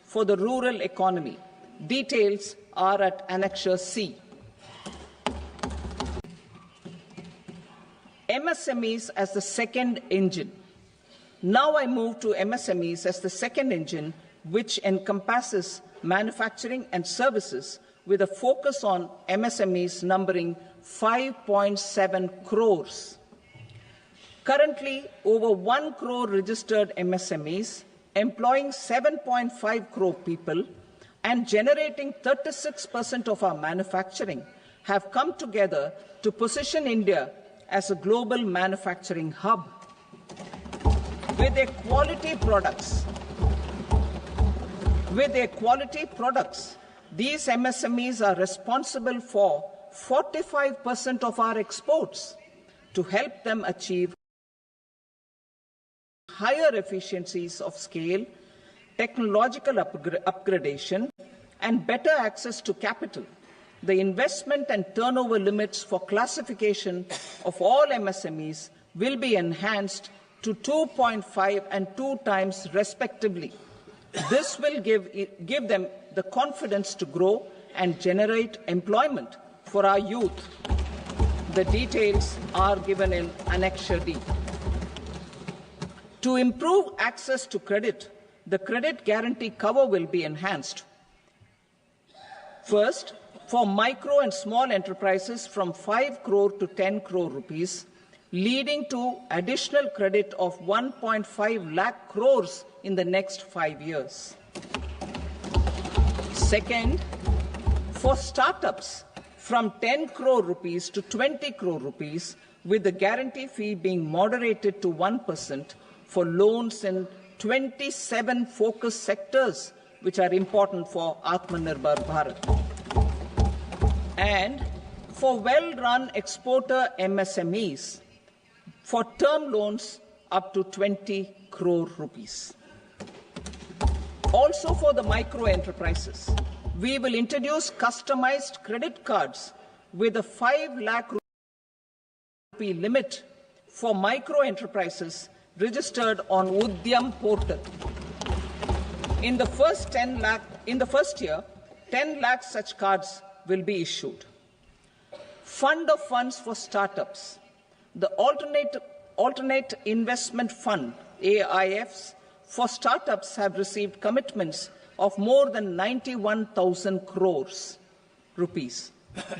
for the rural economy. Details are at Annexure C. MSMEs as the second engine. Now I move to MSMEs as the second engine, which encompasses manufacturing and services with a focus on MSMEs numbering 5.7 crores. Currently, over 1 crore registered MSMEs, employing 7.5 crore people and generating 36% of our manufacturing, have come together to position India as a global manufacturing hub. With their quality products, these MSMEs are responsible for 45% of our exports. To help them achieve higher efficiencies of scale, technological upgradation, and better access to capital, the investment and turnover limits for classification of all MSMEs will be enhanced to 2.5 and 2 times respectively. This will give them the confidence to grow and generate employment for our youth. The details are given in Annexure D. To improve access to credit, the credit guarantee cover will be enhanced. First, for micro and small enterprises from 5 crore to 10 crore rupees, leading to additional credit of 1.5 lakh crores in the next 5 years. Second, for startups from 10 crore rupees to 20 crore rupees, with the guarantee fee being moderated to 1% for loans in 27 focus sectors which are important for Atmanirbhar Bharat. And for well-run exporter MSMEs, for term loans up to 20 crore rupees. Also for the micro enterprises, we will introduce customized credit cards with a 5 lakh rupee limit for micro enterprises registered on Udyam portal. In the first year, 10 lakh such cards will be issued. Fund of funds for startups. The alternate investment fund, AIFs, for startups have received commitments of more than 91,000 crores rupees.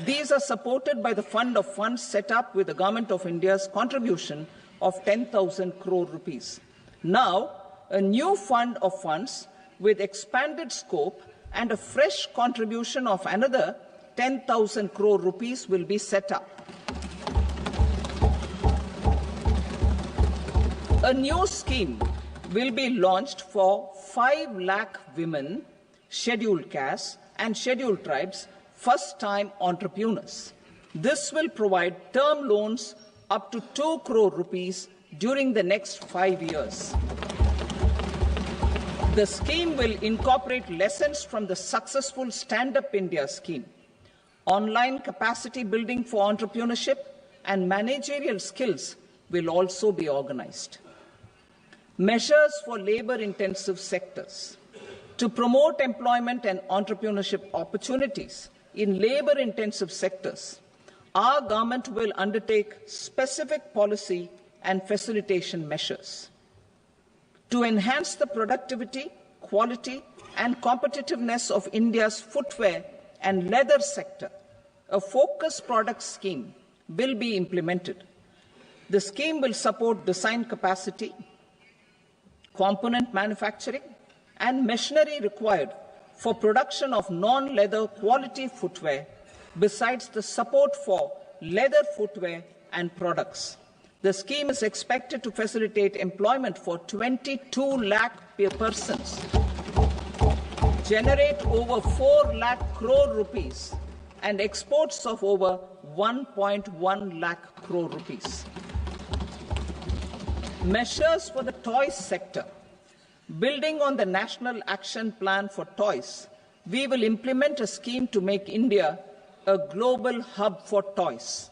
These are supported by the fund of funds set up with the Government of India's contribution of 10,000 crore rupees. Now, a new fund of funds with expanded scope and a fresh contribution of another 10,000 crore rupees will be set up. A new scheme will be launched for 5 lakh women, scheduled castes and scheduled tribes, first-time entrepreneurs. This will provide term loans up to 2 crore rupees during the next 5 years. The scheme will incorporate lessons from the successful Stand Up India scheme. Online capacity building for entrepreneurship and managerial skills will also be organized. Measures for labor-intensive sectors. To promote employment and entrepreneurship opportunities in labor-intensive sectors, our government will undertake specific policy and facilitation measures. To enhance the productivity, quality, and competitiveness of India's footwear and leather sector, a focused product scheme will be implemented. The scheme will support design capacity, component manufacturing, and machinery required for production of non-leather quality footwear, besides the support for leather footwear and products. The scheme is expected to facilitate employment for 22 lakh persons, generate over 4 lakh crore rupees, and exports of over 1.1 lakh crore rupees. Measures for the toys sector. Building on the National Action Plan for Toys, we will implement a scheme to make India a global hub for toys.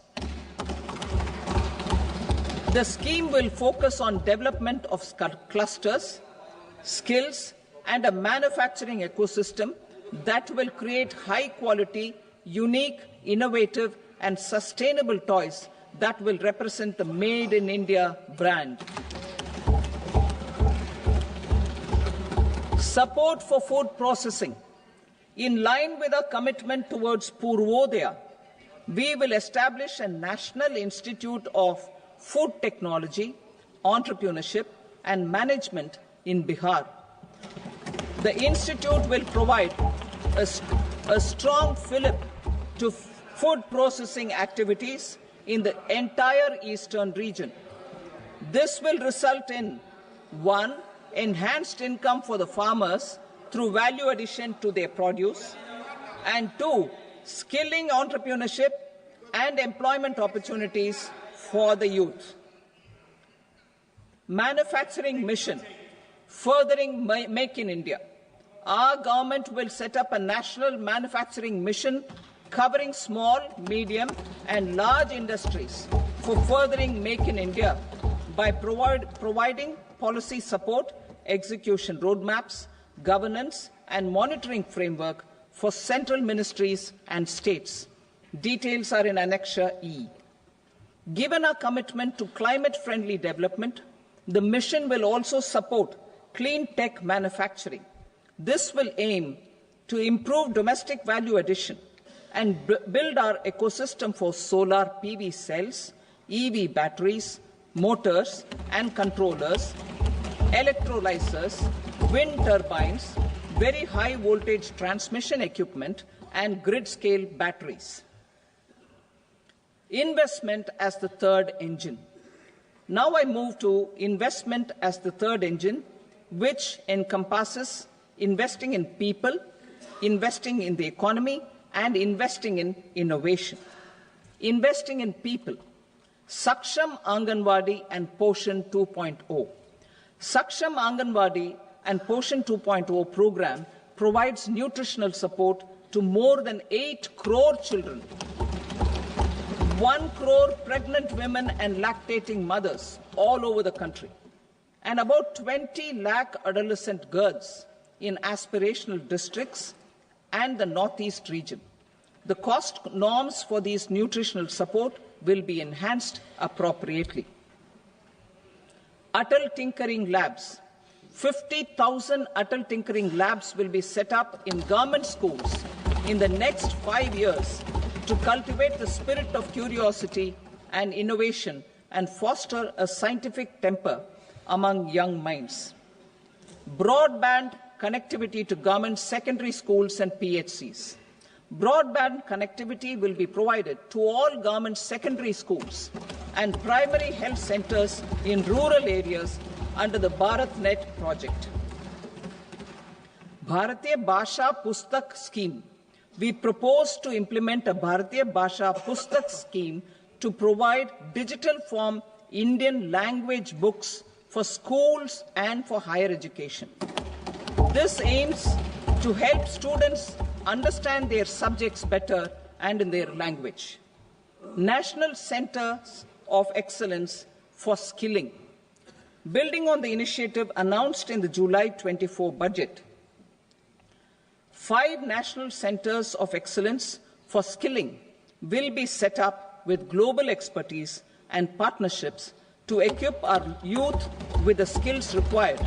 The scheme will focus on development of clusters, skills, and a manufacturing ecosystem that will create high-quality, unique, innovative, and sustainable toys that will represent the Made in India brand. Support for food processing. In line with our commitment towards Purvodaya, we will establish a National Institute of Food Technology, Entrepreneurship and Management in Bihar. The institute will provide a strong fillip to food processing activities in the entire eastern region. This will result in 1. Enhanced income for the farmers through value addition to their produce, and 2. Skilling entrepreneurship and employment opportunities for the youth. Manufacturing mission, furthering Make in India. Our government will set up a national manufacturing mission covering small, medium and large industries for furthering Make in India by providing policy support, execution roadmaps, governance and monitoring framework for central ministries and states. Details are in Annexure E. Given our commitment to climate-friendly development, the mission will also support clean tech manufacturing. This will aim to improve domestic value addition and build our ecosystem for solar PV cells, EV batteries, motors and controllers, electrolyzers, wind turbines, very high voltage transmission equipment and grid-scale batteries. Investment as the third engine. Now I move to investment as the third engine, which encompasses investing in people, investing in the economy, and investing in innovation. Investing in people. Saksham Anganwadi and Poshan 2.0. Saksham Anganwadi and Poshan 2.0 program provides nutritional support to more than 8 crore children, 1 crore pregnant women and lactating mothers all over the country, and about 20 lakh adolescent girls in aspirational districts and the Northeast region. The cost norms for these nutritional support will be enhanced appropriately. Atal Tinkering Labs. 50,000 Atal Tinkering Labs will be set up in government schools in the next 5 years to cultivate the spirit of curiosity and innovation and foster a scientific temper among young minds. Broadband connectivity to government secondary schools and PHCs. Broadband connectivity will be provided to all government secondary schools and primary health centers in rural areas under the BharatNet project. Bharatiya Bhasha Pustak Scheme. We propose to implement a Bharatiya Bhasha Pustak scheme to provide digital form Indian language books for schools and for higher education. This aims to help students understand their subjects better and in their language. National Centers of Excellence for Skilling. Building on the initiative announced in the July 24 budget, 5 national centers of excellence for skilling will be set up with global expertise and partnerships to equip our youth with the skills required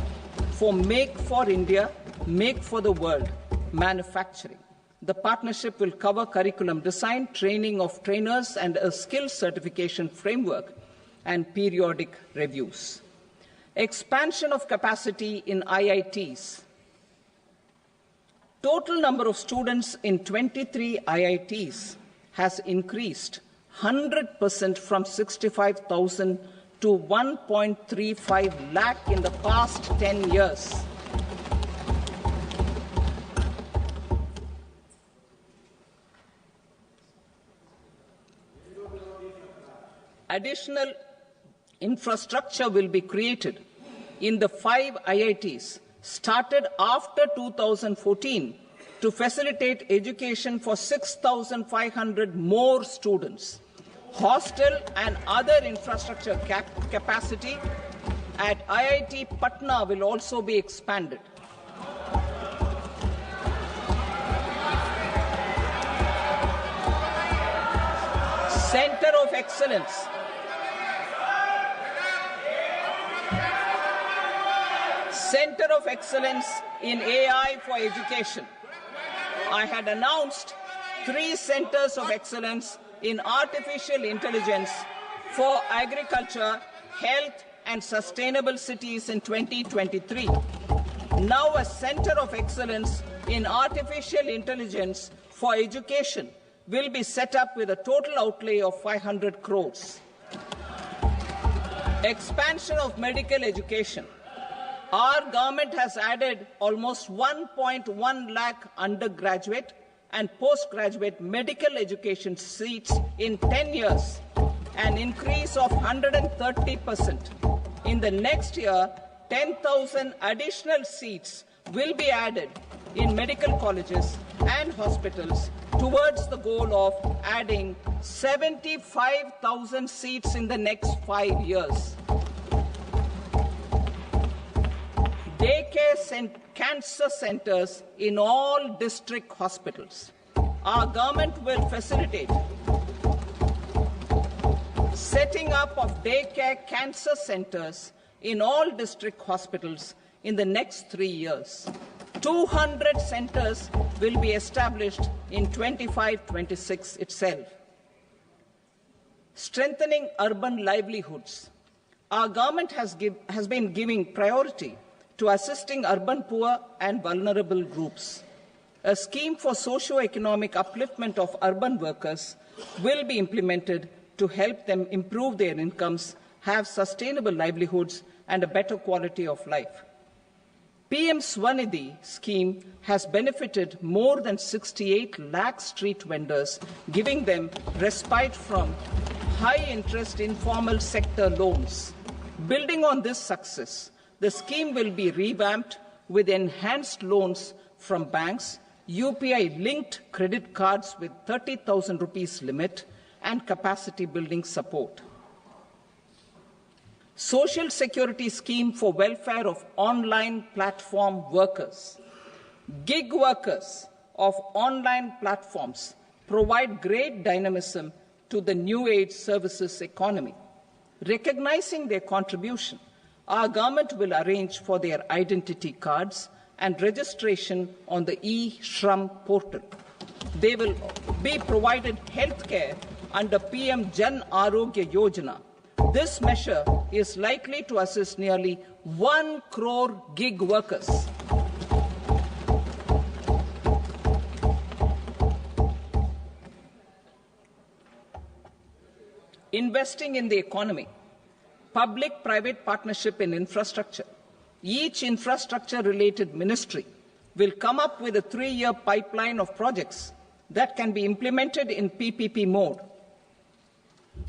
for Make for India, Make for the World manufacturing. The partnership will cover curriculum design, training of trainers, and a skills certification framework and periodic reviews. Expansion of capacity in IITs. Total number of students in 23 IITs has increased 100% from 65,000 to 1.35 lakh in the past 10 years. Additional infrastructure will be created in the 5 IITs started after 2014 to facilitate education for 6,500 more students. Hostel and other infrastructure capacity at IIT Patna will also be expanded. Center of Excellence. Center of Excellence in AI for Education. I had announced 3 centers of excellence in artificial intelligence for agriculture, health, and sustainable cities in 2023. Now a center of excellence in artificial intelligence for education will be set up with a total outlay of 500 crores. Expansion of medical education. Our government has added almost 1.1 lakh undergraduate and postgraduate medical education seats in 10 years, an increase of 130%. In the next year, 10,000 additional seats will be added in medical colleges and hospitals towards the goal of adding 75,000 seats in the next 5 years. Daycare and cancer centers in all district hospitals. Our government will facilitate setting up of daycare cancer centers in all district hospitals in the next 3 years. 200 centers will be established in 25-26 itself. Strengthening urban livelihoods. Our government has been giving priority to assisting urban poor and vulnerable groups. A scheme for socio-economic upliftment of urban workers will be implemented to help them improve their incomes, have sustainable livelihoods, and a better quality of life. PM Swanidhi scheme has benefited more than 68 lakh street vendors, giving them respite from high-interest informal sector loans. Building on this success, the scheme will be revamped with enhanced loans from banks, UPI-linked credit cards with 30,000 rupees limit, and capacity building support. Social Security Scheme for welfare of online platform workers. Gig workers of online platforms provide great dynamism to the new age services economy. Recognizing their contribution, our government will arrange for their identity cards and registration on the e-Shram portal. They will be provided health care under PM Jan Arogya Yojana. This measure is likely to assist nearly 1 crore gig workers. Investing in the economy. Public-private partnership in infrastructure. Each infrastructure-related ministry will come up with a 3-year pipeline of projects that can be implemented in PPP mode.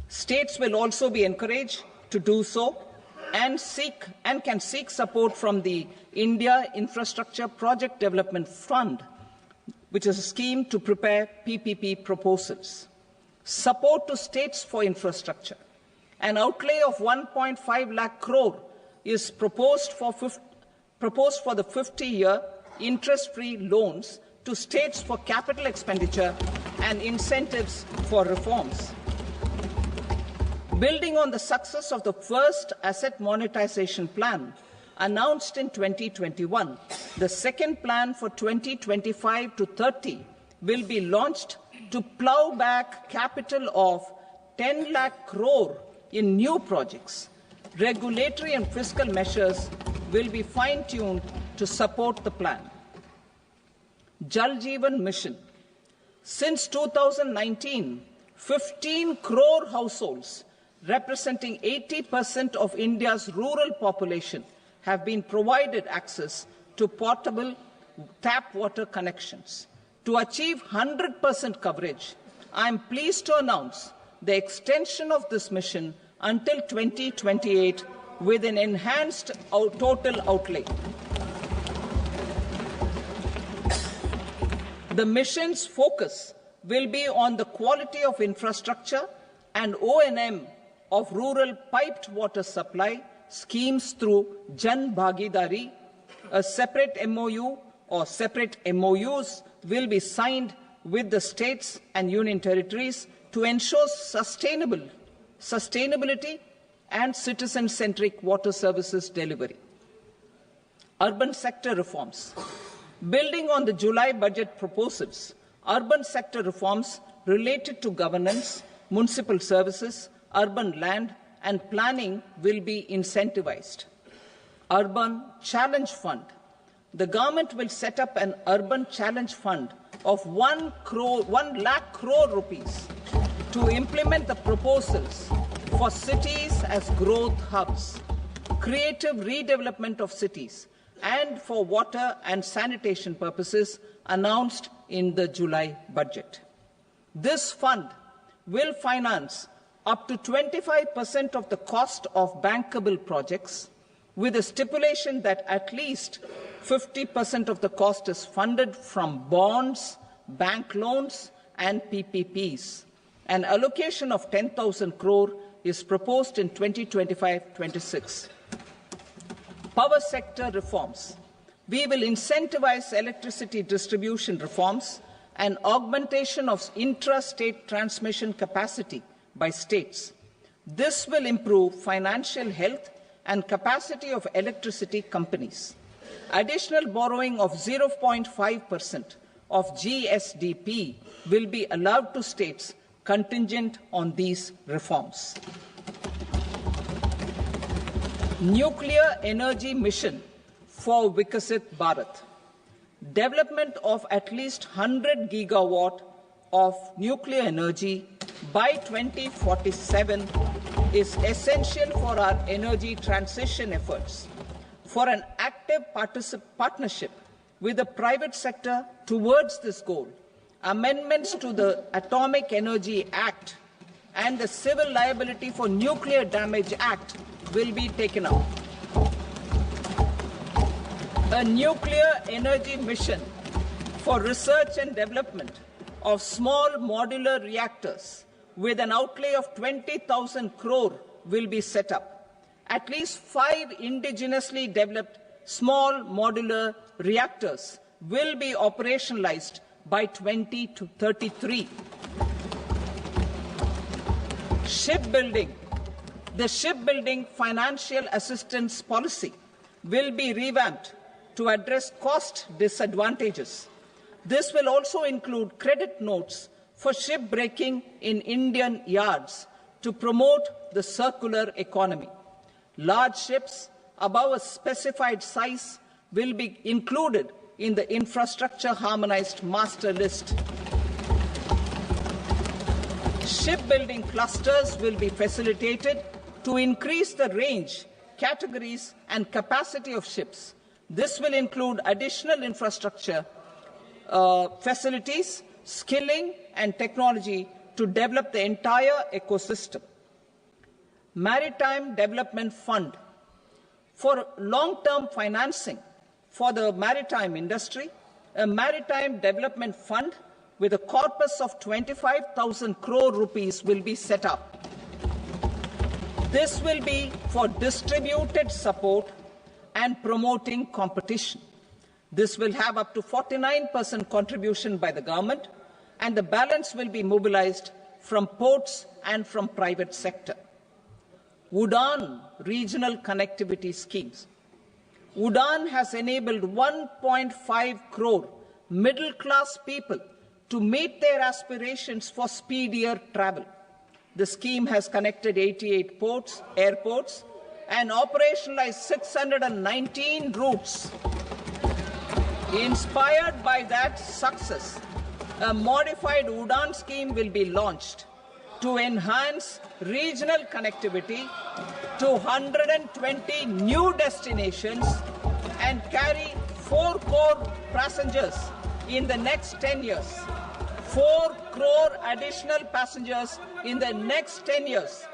States will also be encouraged to do so and can seek support from the India Infrastructure Project Development Fund, which is a scheme to prepare PPP proposals. Support to states for infrastructure. An outlay of 1.5 lakh crore is proposed for the 50-year interest-free loans to states for capital expenditure and incentives for reforms. Building on the success of the first asset monetization plan announced in 2021, the second plan for 2025 to 30 will be launched to plow back capital of 10 lakh crore in new projects. Regulatory and fiscal measures will be fine-tuned to support the plan. Jal Jeevan Mission. Since 2019, 15 crore households, representing 80% of India's rural population, have been provided access to portable tap water connections. To achieve 100% coverage, I am pleased to announce the extension of this mission until 2028 with an enhanced total outlay. The mission's focus will be on the quality of infrastructure and O&M of rural piped water supply schemes through Jan Bhagidari. A separate MOU or separate MOUs will be signed with the states and union territories to ensure sustainability and citizen-centric water services delivery. Urban sector reforms. Building on the July budget proposals, urban sector reforms related to governance, municipal services, urban land and planning will be incentivized. Urban Challenge Fund. The government will set up an Urban Challenge Fund of 1 lakh crore rupees to implement the proposals for cities as growth hubs, creative redevelopment of cities, and for water and sanitation purposes announced in the July budget. This fund will finance up to 25% of the cost of bankable projects, with a stipulation that at least 50% of the cost is funded from bonds, bank loans, and PPPs. An allocation of 10,000 crore is proposed in 2025-26. Power sector reforms. We will incentivize electricity distribution reforms and augmentation of intra-state transmission capacity by states. This will improve financial health and capacity of electricity companies. Additional borrowing of 0.5% of GSDP will be allowed to states contingent on these reforms. Nuclear energy mission for Vikasit Bharat. Development of at least 100 gigawatt of nuclear energy by 2047 is essential for our energy transition efforts. For an active partnership with the private sector towards this goal, amendments to the Atomic Energy Act and the Civil Liability for Nuclear Damage Act will be taken up. A nuclear energy mission for research and development of small modular reactors with an outlay of 20,000 crore will be set up. At least 5 indigenously developed small modular reactors will be operationalized by 2033. Shipbuilding. The shipbuilding financial assistance policy will be revamped to address cost disadvantages. This will also include credit notes for shipbreaking in Indian yards to promote the circular economy. Large ships above a specified size will be included in the infrastructure harmonized master list. Shipbuilding clusters will be facilitated to increase the range, categories, and capacity of ships. This will include additional infrastructure, facilities, skilling, and technology to develop the entire ecosystem. Maritime Development Fund. For long-term financing for the maritime industry, a Maritime Development Fund with a corpus of 25,000 crore rupees will be set up. This will be for distributed support and promoting competition. This will have up to 49% contribution by the government, and the balance will be mobilized from ports and from private sector. UDAN regional connectivity schemes. UDAN has enabled 1.5 crore middle-class people to meet their aspirations for speedier travel. The scheme has connected 88 airports, and operationalized 619 routes. Inspired by that success, a modified UDAN scheme will be launched to enhance regional connectivity to 120 new destinations and carry 4 crore passengers in the next 10 years. 4 crore additional passengers in the next 10 years.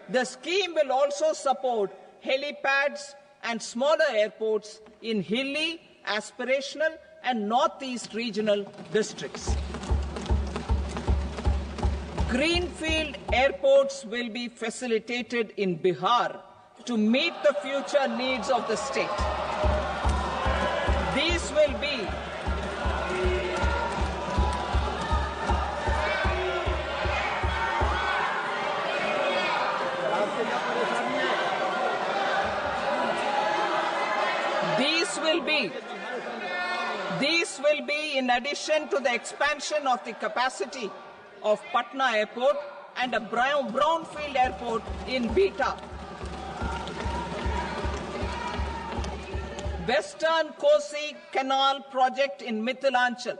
The scheme will also support helipads and smaller airports in hilly, aspirational, and northeast regional districts. Greenfield airports will be facilitated in Bihar to meet the future needs of the state. These will be These will be in addition to the expansion of the capacity of Patna Airport and a brownfield airport in Beta. Western Kosi Canal project in Mithilanchal.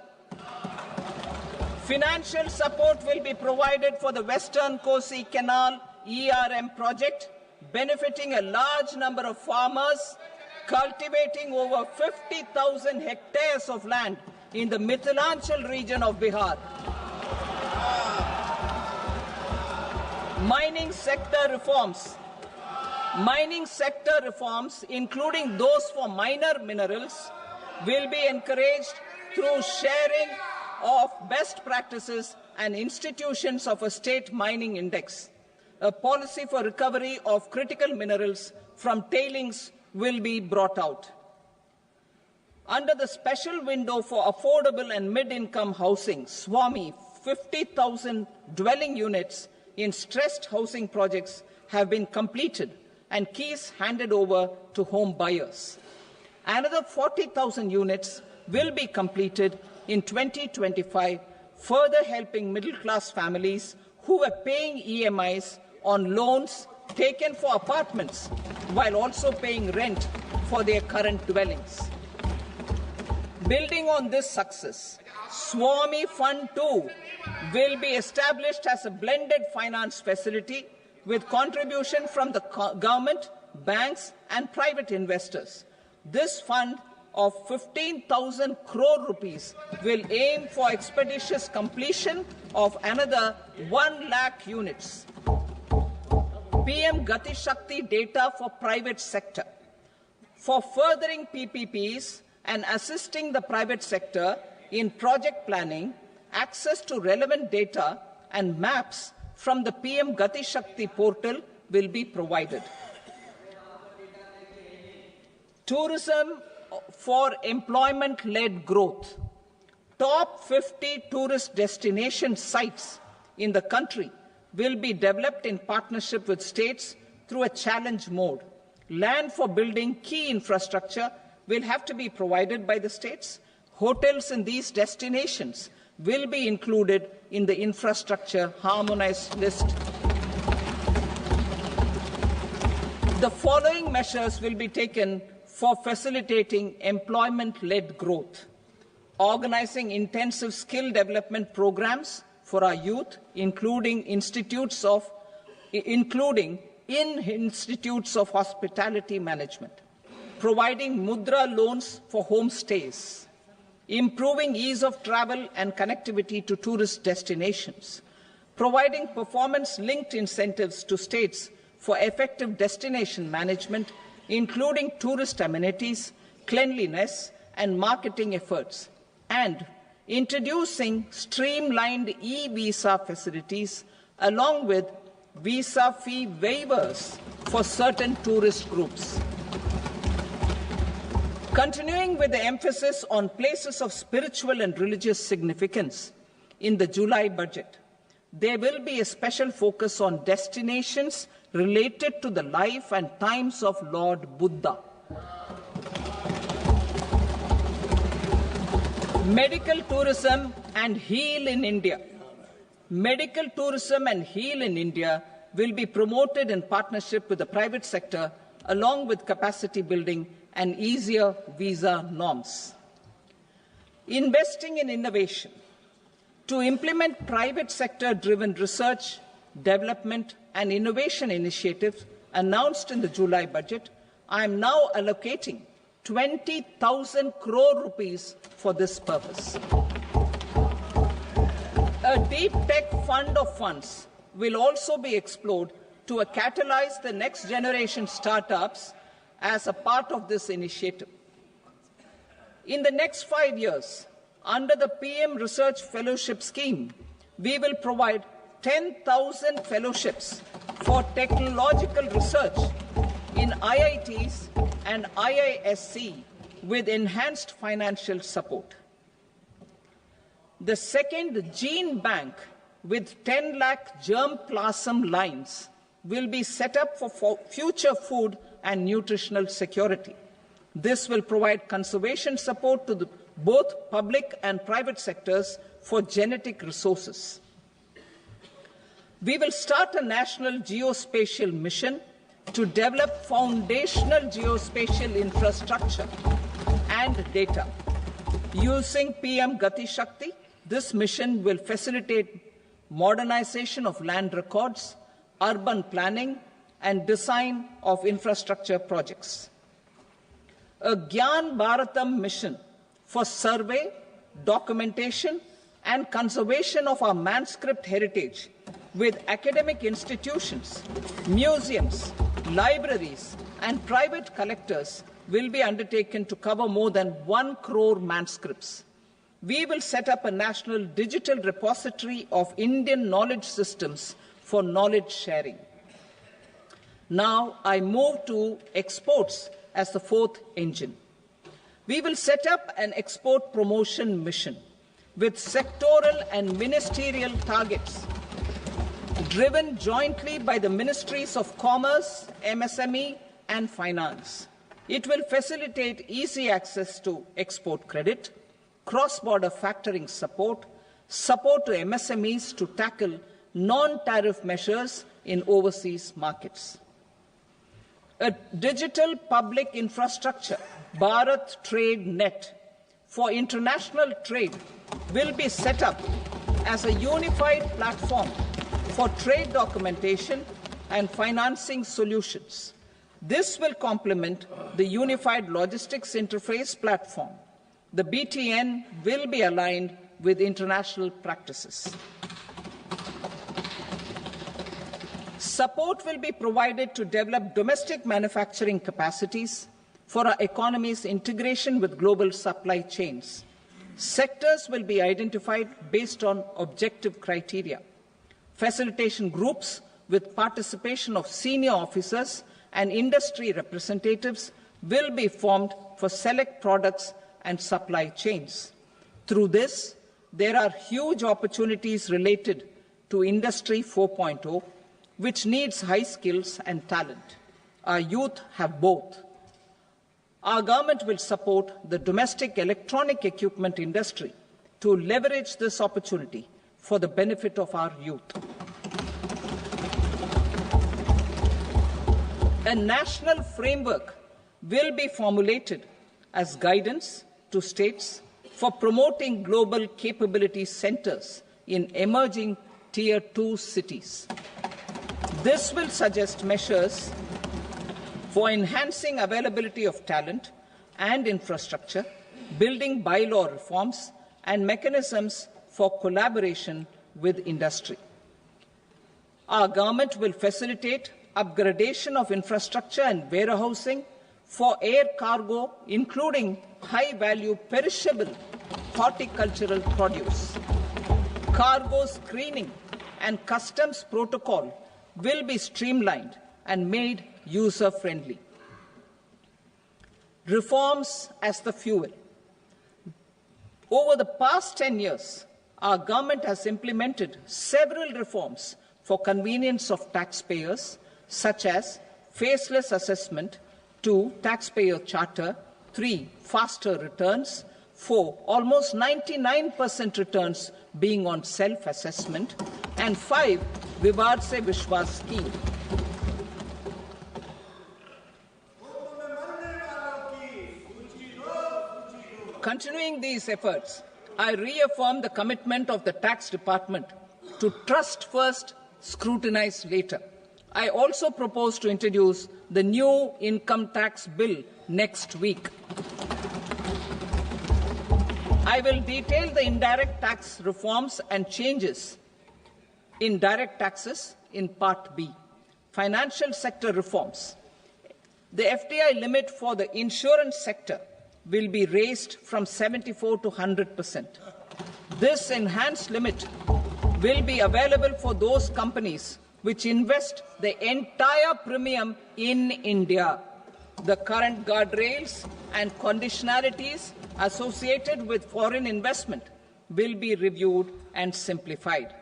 Financial support will be provided for the Western Kosi Canal ERM project, benefiting a large number of farmers, cultivating over 50,000 hectares of land in the Mithilanchal region of Bihar. Mining sector reforms. Mining sector reforms, including those for minor minerals, will be encouraged through sharing of best practices and institutions of a state mining index. A policy for recovery of critical minerals from tailings will be brought out. Under the special window for affordable and mid-income housing, SWAMI, 50,000 dwelling units in stressed housing projects have been completed and keys handed over to home buyers. Another 40,000 units will be completed in 2025, further helping middle-class families who were paying EMIs on loans taken for apartments while also paying rent for their current dwellings. Building on this success, SWAMI Fund 2 will be established as a blended finance facility with contribution from the government, banks and private investors. This fund of 15,000 crore rupees will aim for expeditious completion of another 1 lakh units. PM Gati Shakti data for private sector. For furthering PPPs and assisting the private sector in project planning, access to relevant data and maps from the PM Gati Shakti portal will be provided. Tourism for employment-led growth. Top 50 tourist destination sites in the country will be developed in partnership with states through a challenge mode. Land for building key infrastructure will have to be provided by the states. Hotels in these destinations will be included in the infrastructure harmonized list. The following measures will be taken for facilitating employment-led growth. Organizing intensive skill development programs for our youth, including in institutes of hospitality management. Providing mudra loans for homestays. Improving ease of travel and connectivity to tourist destinations. Providing performance-linked incentives to states for effective destination management, including tourist amenities, cleanliness, and marketing efforts, and introducing streamlined e-visa facilities along with visa fee waivers for certain tourist groups. Continuing with the emphasis on places of spiritual and religious significance, in the July budget, there will be a special focus on destinations related to the life and times of Lord Buddha. Medical tourism and heal in India. Medical tourism and heal in India will be promoted in partnership with the private sector, along with capacity building and easier visa norms. Investing in innovation. To implement private sector-driven research, development and innovation initiatives announced in the July budget, I am now allocating 20,000 crore rupees for this purpose. A deep tech fund of funds will also be explored to catalyze the next generation startups as a part of this initiative. In the next 5 years, under the PM Research Fellowship Scheme, we will provide 10,000 fellowships for technological research in IITs and IISc with enhanced financial support. The second gene bank with 10 lakh germplasm lines will be set up for future food and nutritional security. This will provide conservation support to both public and private sectors, for genetic resources. We will start a national geospatial mission to develop foundational geospatial infrastructure and data. Using PM Gati Shakti, this mission will facilitate modernization of land records, urban planning, and design of infrastructure projects. A Gyan Bharatam mission for survey, documentation, and conservation of our manuscript heritage with academic institutions, museums, libraries, and private collectors will be undertaken to cover more than 1 crore manuscripts. We will set up a national digital repository of Indian knowledge systems for knowledge sharing. Now I move to exports as the fourth engine. We will set up an export promotion mission with sectoral and ministerial targets driven jointly by the Ministries of Commerce, MSME, and Finance. It will facilitate easy access to export credit, cross-border factoring support, support to MSMEs to tackle non-tariff measures in overseas markets. A digital public infrastructure, Bharat Trade Net, for international trade will be set up as a unified platform for trade documentation and financing solutions. This will complement the Unified Logistics Interface platform. The BTN will be aligned with international practices. Support will be provided to develop domestic manufacturing capacities for our economy's integration with global supply chains. Sectors will be identified based on objective criteria. Facilitation groups with participation of senior officers and industry representatives will be formed for select products and supply chains. Through this, there are huge opportunities related to Industry 4.0, which needs high skills and talent. Our youth have both. Our government will support the domestic electronic equipment industry to leverage this opportunity for the benefit of our youth. A national framework will be formulated as guidance to states for promoting global capability centers in emerging Tier 2 cities. This will suggest measures for enhancing availability of talent and infrastructure, building bylaw reforms, and mechanisms for collaboration with industry. Our government will facilitate upgradation of infrastructure and warehousing for air cargo, including high-value perishable horticultural produce. Cargo screening and customs protocol will be streamlined and made user-friendly. Reforms as the fuel. Over the past 10 years, our government has implemented several reforms for convenience of taxpayers, such as faceless assessment, 2, taxpayer charter, 3, faster returns, 4, almost 99% returns being on self-assessment, and 5, Vivad Se Vishwas scheme. Continuing these efforts, I reaffirm the commitment of the Tax Department to trust first, scrutinize later. I also propose to introduce the new income tax bill next week. I will detail the indirect tax reforms and changes in direct taxes in Part B. Financial sector reforms. The FDI limit for the insurance sector will be raised from 74 to 100%. This enhanced limit will be available for those companies which invest the entire premium in India. The current guardrails and conditionalities associated with foreign investment will be reviewed and simplified.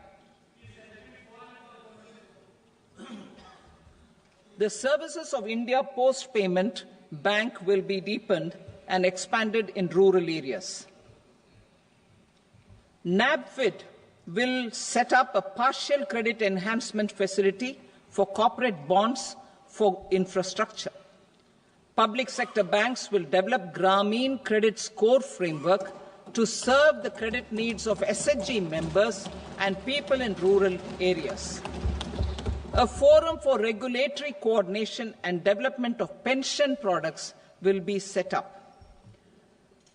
The services of India Post Payment Bank will be deepened and expanded in rural areas. NABFID will set up a partial credit enhancement facility for corporate bonds for infrastructure. Public sector banks will develop Grameen Credit Score framework to serve the credit needs of SHG members and people in rural areas. A forum for regulatory coordination and development of pension products will be set up.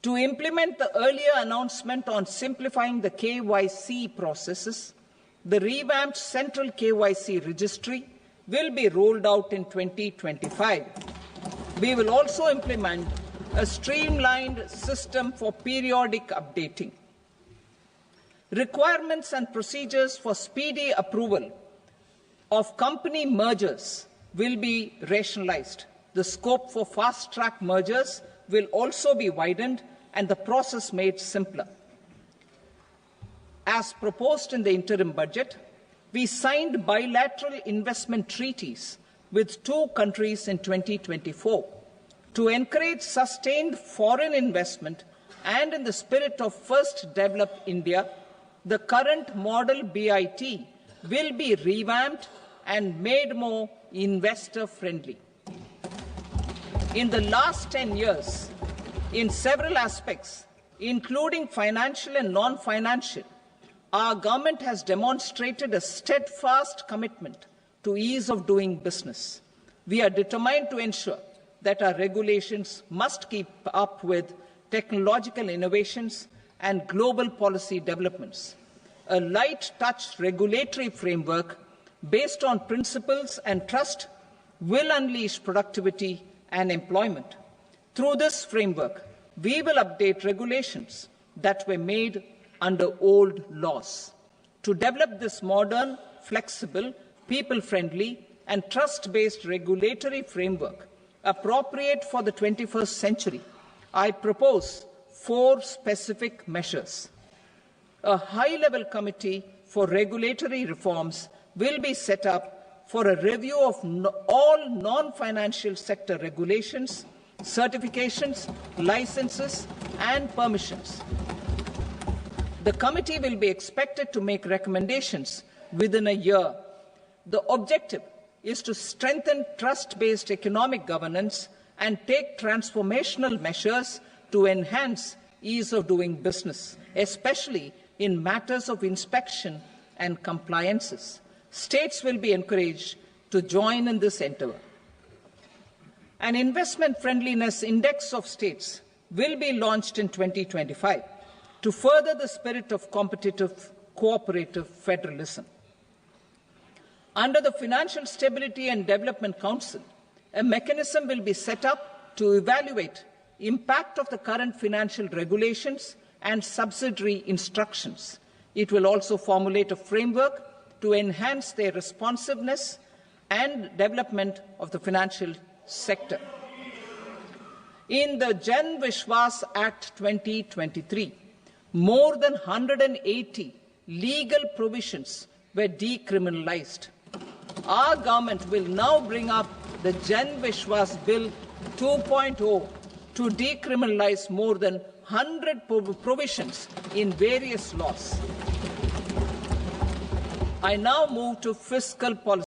To implement the earlier announcement on simplifying the KYC processes, the revamped Central KYC Registry will be rolled out in 2025. We will also implement a streamlined system for periodic updating. Requirements and procedures for speedy approval of company mergers will be rationalized. The scope for fast-track mergers will also be widened and the process made simpler. As proposed in the interim budget, we signed bilateral investment treaties with 2 countries in 2024 to encourage sustained foreign investment, and in the spirit of First Develop India, the current model BIT will be revamped and made more investor-friendly. In the last 10 years, in several aspects, including financial and non-financial, our government has demonstrated a steadfast commitment to ease of doing business. We are determined to ensure that our regulations must keep up with technological innovations and global policy developments. A light-touch regulatory framework based on principles and trust will unleash productivity and employment. Through this framework, we will update regulations that were made under old laws. To develop this modern, flexible, people-friendly and trust-based regulatory framework appropriate for the 21st century, I propose 4 specific measures. A high-level committee for regulatory reforms will be set up for a review of all non-financial sector regulations, certifications, licenses, and permissions. The committee will be expected to make recommendations within a year. The objective is to strengthen trust-based economic governance and take transformational measures to enhance ease of doing business, especially in matters of inspection and compliances. States will be encouraged to join in this endeavour. An investment friendliness index of states will be launched in 2025 to further the spirit of competitive, cooperative federalism. Under the Financial Stability and Development Council, a mechanism will be set up to evaluate impact of the current financial regulations and subsidiary instructions. It will also formulate a framework to enhance their responsiveness and development of the financial sector. In the Jan Vishwas Act 2023, more than 180 legal provisions were decriminalized. Our government will now bring up the Jan Vishwas Bill 2.0 to decriminalize more than 100 provisions in various laws. I now move to fiscal policy.